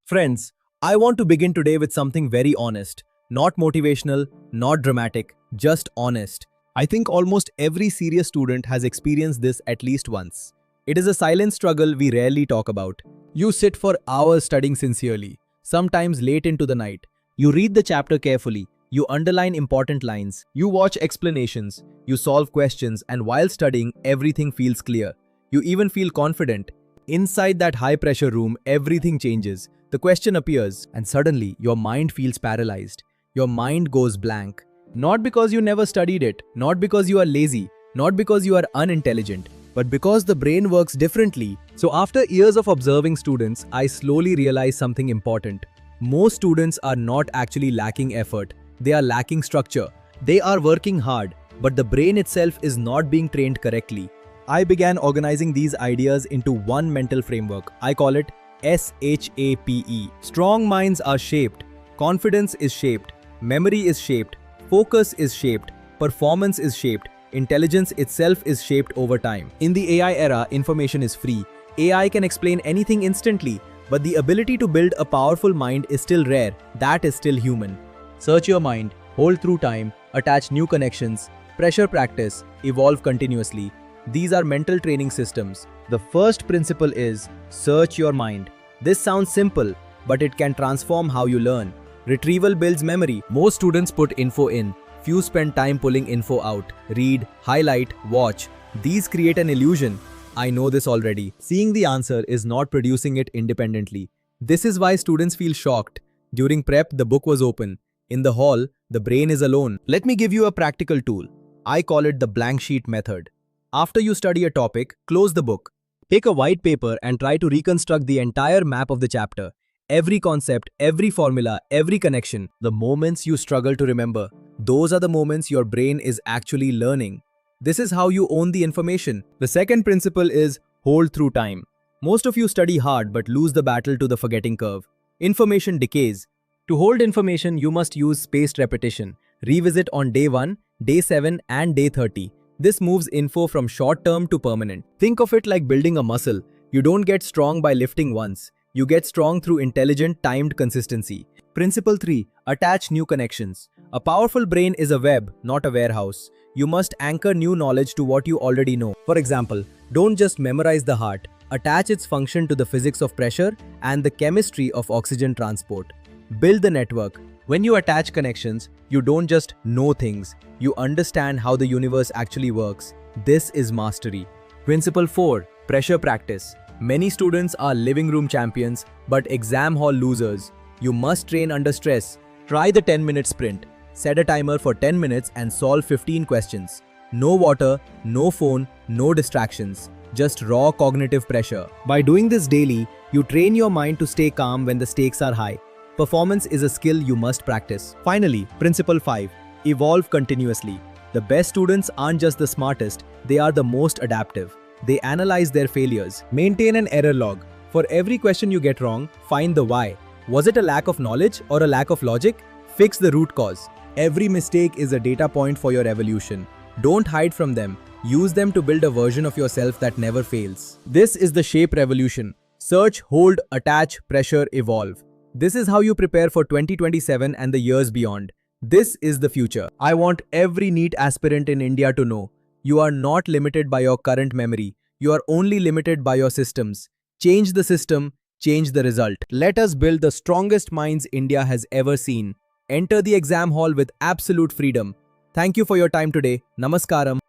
Friends, I want to begin today with something very honest. Not motivational, not dramatic, just honest. I think almost every serious student has experienced this at least once. It is a silent struggle we rarely talk about. You sit for hours studying sincerely, sometimes late into the night. You read the chapter carefully, you underline important lines, you watch explanations, you solve questions, and while studying, everything feels clear. You even feel confident. Inside that high pressure room, everything changes. The question appears, and suddenly your mind feels paralyzed. Your mind goes blank. Not because you never studied it, not because you are lazy, not because you are unintelligent, but because the brain works differently. So, after years of observing students, I slowly realized something important. Most students are not actually lacking effort, they are lacking structure. They are working hard, but the brain itself is not being trained correctly. I began organizing these ideas into one mental framework. I call it SHAPE. Strong minds are shaped, confidence is shaped, memory is shaped, focus is shaped, performance is shaped, intelligence itself is shaped over time. In the AI era, information is free. AI can explain anything instantly, but the ability to build a powerful mind is still rare. That is still human. Search your mind, hold through time, attach new connections, pressure practice, evolve continuously. These are mental training systems. The first principle is search your mind. This sounds simple, but it can transform how you learn. Retrieval builds memory. Most students put info in. Few spend time pulling info out. Read, highlight, watch. These create an illusion. I know this already. Seeing the answer is not producing it independently. This is why students feel shocked. During prep, the book was open. In the hall, the brain is alone. Let me give you a practical tool. I call it the blank sheet method. After you study a topic, close the book. Pick a white paper and try to reconstruct the entire map of the chapter. Every concept, every formula, every connection. The moments you struggle to remember, those are the moments your brain is actually learning. This is how you own the information. The second principle is hold through time. Most of you study hard but lose the battle to the forgetting curve. Information decays. To hold information, you must use spaced repetition. Revisit on day 1, day 7, and day 30. This moves info from short-term to permanent. Think of it like building a muscle. You don't get strong by lifting once. You get strong through intelligent, timed consistency. Principle 3. Attach new connections. A powerful brain is a web, not a warehouse. You must anchor new knowledge to what you already know. For example, don't just memorize the heart. Attach its function to the physics of pressure and the chemistry of oxygen transport. Build the network. When you attach connections, you don't just know things, you understand how the universe actually works. This is mastery. Principle 4. Pressure practice. Many students are living room champions, but exam hall losers. You must train under stress. Try the 10-minute sprint. Set a timer for 10 minutes and solve 15 questions. No water, no phone, no distractions. Just raw cognitive pressure. By doing this daily, you train your mind to stay calm when the stakes are high. Performance is a skill you must practice. Finally, Principle 5. Evolve continuously. The best students aren't just the smartest, they are the most adaptive. They analyze their failures. Maintain an error log. For every question you get wrong, find the why. Was it a lack of knowledge or a lack of logic? Fix the root cause. Every mistake is a data point for your evolution. Don't hide from them. Use them to build a version of yourself that never fails. This is the shape revolution. Search, hold, attach, pressure, evolve. This is how you prepare for 2027 and the years beyond. This is the future. I want every NEET aspirant in India to know, you are not limited by your current memory. You are only limited by your systems. Change the system, change the result. Let us build the strongest minds India has ever seen. Enter the exam hall with absolute freedom. Thank you for your time today. Namaskaram.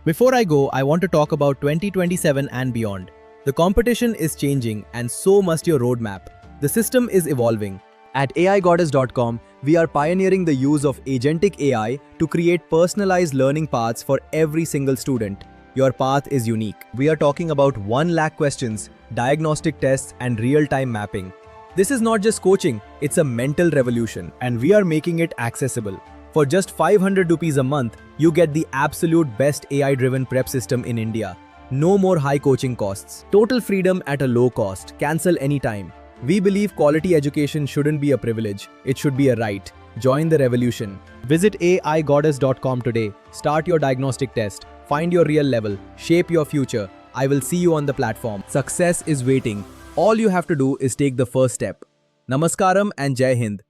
Before I go, I want to talk about 2027 and beyond. The competition is changing and so must your roadmap. The system is evolving. At AIGoddess.com, we are pioneering the use of agentic AI to create personalized learning paths for every single student. Your path is unique. We are talking about 1 lakh questions, diagnostic tests, and real-time mapping. This is not just coaching, it's a mental revolution, and we are making it accessible. For just 500 rupees a month, you get the absolute best AI-driven prep system in India. No more high coaching costs. Total freedom at a low cost. Cancel anytime. We believe quality education shouldn't be a privilege, it should be a right. Join the revolution. Visit AIGoddess.com today. Start your diagnostic test. Find your real level. Shape your future. I will see you on the platform. Success is waiting. All you have to do is take the first step. Namaskaram and Jai Hind.